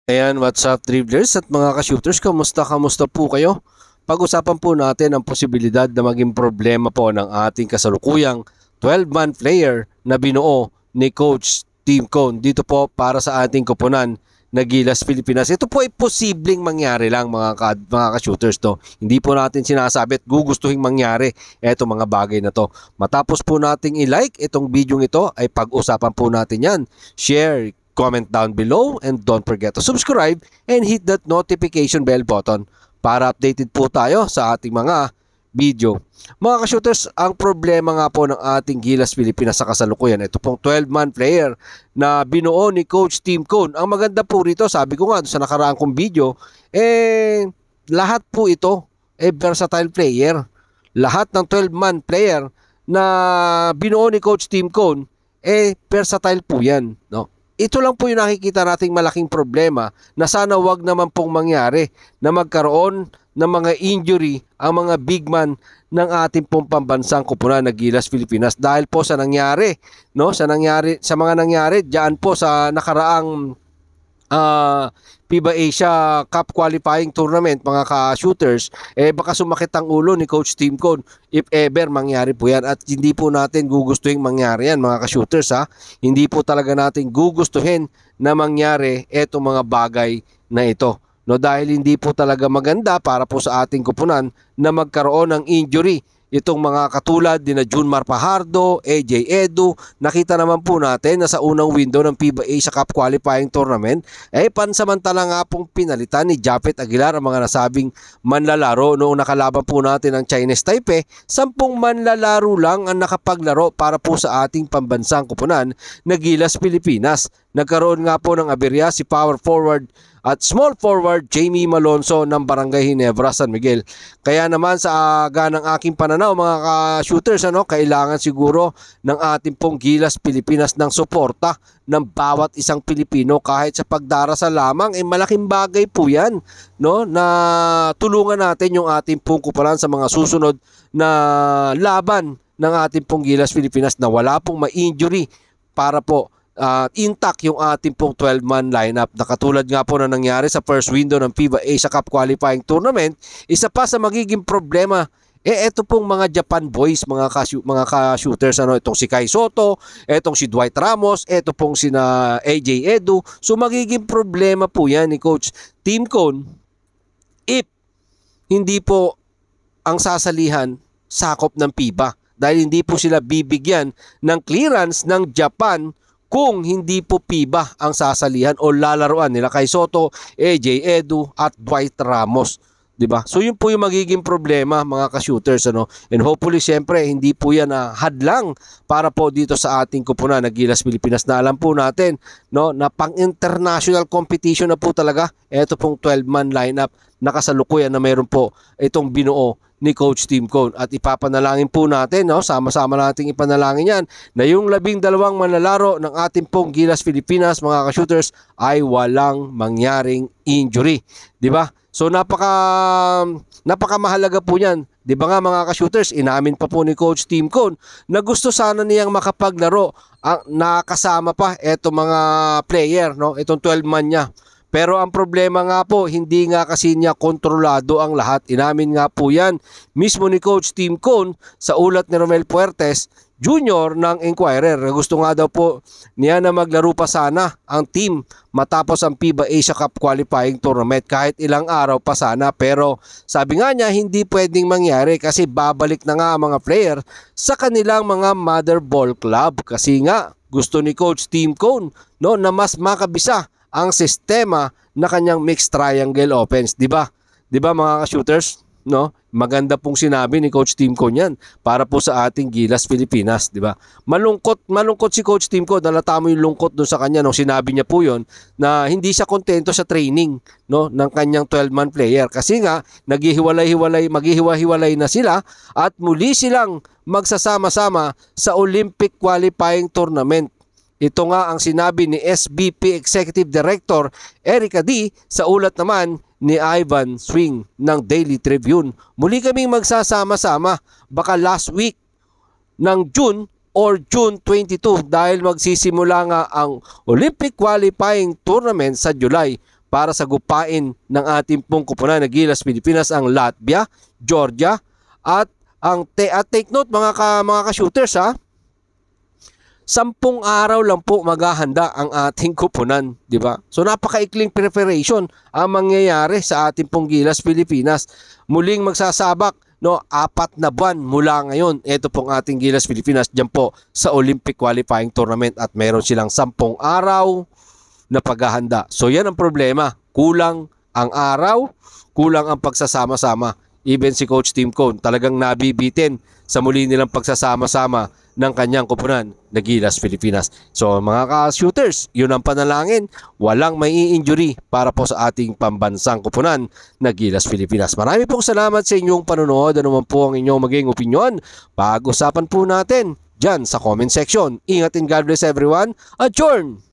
Ayan, what's up dribblers at mga ka-shooters, kamusta po kayo? Pag-usapan po natin ang posibilidad na maging problema po ng ating kasalukuyang 12-man player na binuo ni Coach Tim Cone dito po para sa ating koponan na Gilas Pilipinas. Ito po ay posibleng mangyari lang mga ka-shooters to. Hindi po natin sinasabi at gugustuhin mangyari itong mga bagay na to. Matapos po nating i-like itong video ito ay pag-usapan po natin yan. Share, comment down below, and don't forget to subscribe and hit that notification bell button para updated po tayo sa ating mga video. Mga ka-shooters, ang problema nga po ng ating Gilas Pilipinas sa kasalukuyan, ito pong 12-man player na binuo ni Coach Tim Cone. Ang maganda po rito, sabi ko nga sa nakaraang kong video, lahat po ito versatile player. Lahat ng 12-man player na binuo ni Coach Tim Cone, versatile po yan, no? Ito lang po yung nakikita nating malaking problema na sana wag naman pong mangyari na magkaroon ng mga injury ang mga big man ng ating pong pambansang koponan na Gilas Pilipinas dahil po sa nangyari, no? Sa mga nangyari diyan po sa nakaraang FIBA Asia Cup qualifying tournament, mga ka-shooters, baka sumakit ang ulo ni Coach Tim Cone if ever mangyari po yan, at hindi po natin gugustuhin mangyari yan mga ka-shooters, ha. Hindi po talaga natin gugustuhin na mangyari etong mga bagay na ito, no, dahil hindi po talaga maganda para po sa ating koponan na magkaroon ng injury. Itong mga katulad ni na Junmar Fajardo, AJ Edu, nakita naman po natin na sa unang window ng FIBA Asia Cup qualifying tournament, pansamantala nga pong pinalitan ni Japet Aguilar ang mga nasabing manlalaro. Noong nakalaban po natin ang Chinese Taipei, 10 manlalaro lang ang nakapaglaro para po sa ating pambansang koponan na Gilas Pilipinas. Nagkaroon nga po ng aberya si power forward at small forward Jamie Malonzo ng Barangay Ginebra, San Miguel. Kaya naman sa ganang aking pananaw mga ka-shooters, kailangan siguro ng ating pong Gilas Pilipinas ng suporta ng bawat isang Pilipino kahit sa pagdarasal lamang. Malaking bagay po yan, no, na tulungan natin yung ating pong koponan sa mga susunod na laban ng ating pong Gilas Pilipinas na wala pong ma-injury para po intact yung ating pong 12-man lineup na katulad nga po na nangyari sa first window ng FIBA Asia Cup qualifying tournament. Isa pa sa magiging problema, ito pong mga Japan boys, mga ka-shooters, itong si Kai Soto, itong si Dwight Ramos, ito pong sina AJ Edu. So magiging problema po yan ni Coach Tim Cone if hindi po ang sasalihan sakop ng FIBA, dahil hindi po sila bibigyan ng clearance ng Japan kung hindi po FIBA ang sasalihan o lalaruan nila Kai Soto, AJ Edu at Dwight Ramos, 'di ba? So yun po yung magiging problema mga ka-shooters, And hopefully siyempre hindi po yan hadlang para po dito sa ating koponan na Gilas Pilipinas na alam po natin, no, na pang-international competition na po talaga ito pong 12-man lineup na kasalukuyan na mayroon po itong binuo ni Coach Tim Cone. At ipapanalangin po natin, no, sama-sama nating ipanalangin yan, na yung 12 manlalaro ng ating pong Gilas Pilipinas mga ka-shooters ay walang mangyaring injury, di ba? So napakamahalaga po yan. Di ba nga mga ka-shooters, inamin pa po ni Coach Tim Cone na gusto sana niyang makapaglaro ang nakasama pa eto mga player, no, itong 12-man niya. Pero ang problema nga po, hindi nga kasi niya kontrolado ang lahat. Inamin nga po yan mismo ni Coach Tim Cone sa ulat ni Romel Puertes Jr. ng Inquirer. Gusto nga daw po niya na maglaro pa sana ang team matapos ang FIBA Asia Cup qualifying tournament, kahit ilang araw pa sana. Pero sabi nga niya hindi pwedeng mangyari kasi babalik na nga ang mga player sa kanilang mga mother ball club. Kasi nga gusto ni Coach Tim Cone, no, na mas makabisa ang sistema na kanyang mixed triangle offense, di ba? Di ba mga ka-shooters, no? Maganda pong sinabi ni Coach Tim Cone yan para po sa ating Gilas Pilipinas, di ba? Malungkot si Coach Tim Cone, nalata mo yung lungkot doon sa kanya nung sinabi niya po yon na hindi siya kontento sa training, no, ng kanyang 12-man player kasi nga maghihiwa-hiwalay na sila at muli silang magsasama-sama sa Olympic qualifying tournament. Ito nga ang sinabi ni SBP Executive Director Erica D sa ulat naman ni Ivan Swing ng Daily Tribune. Muli kaming magsasama-sama baka last week ng June or June 22 dahil magsisimula nga ang Olympic qualifying tournament sa July para sagupain ng ating pong kupunan na Gilas Pilipinas ang Latvia, Georgia at take note mga ka-shooters ha. 10 araw lang po maghahanda ang ating kupunan, di ba? So napakaikling preparation ang mangyayari sa ating pong Gilas Pilipinas. Muling magsasabak, no, 4 na buwan mula ngayon. Ito pong ating Gilas Pilipinas diyan po sa Olympic Qualifying Tournament at meron silang 10 araw na paghahanda. So yan ang problema. Kulang ang araw, kulang ang pagsasama-sama. Even si Coach Tim Cone talagang nabibitin sa muli nilang pagsasama-sama ng kanyang kupunan na Gilas Pilipinas. So mga ka-shooters, yun ang panalangin. Walang may injury para po sa ating pambansang kupunan na Gilas Pilipinas. Marami pong salamat sa inyong panonood. Ano man po ang inyong maging opinyon, pag-usapan po natin dyan sa comment section. Ingat and God bless everyone. Adjourn!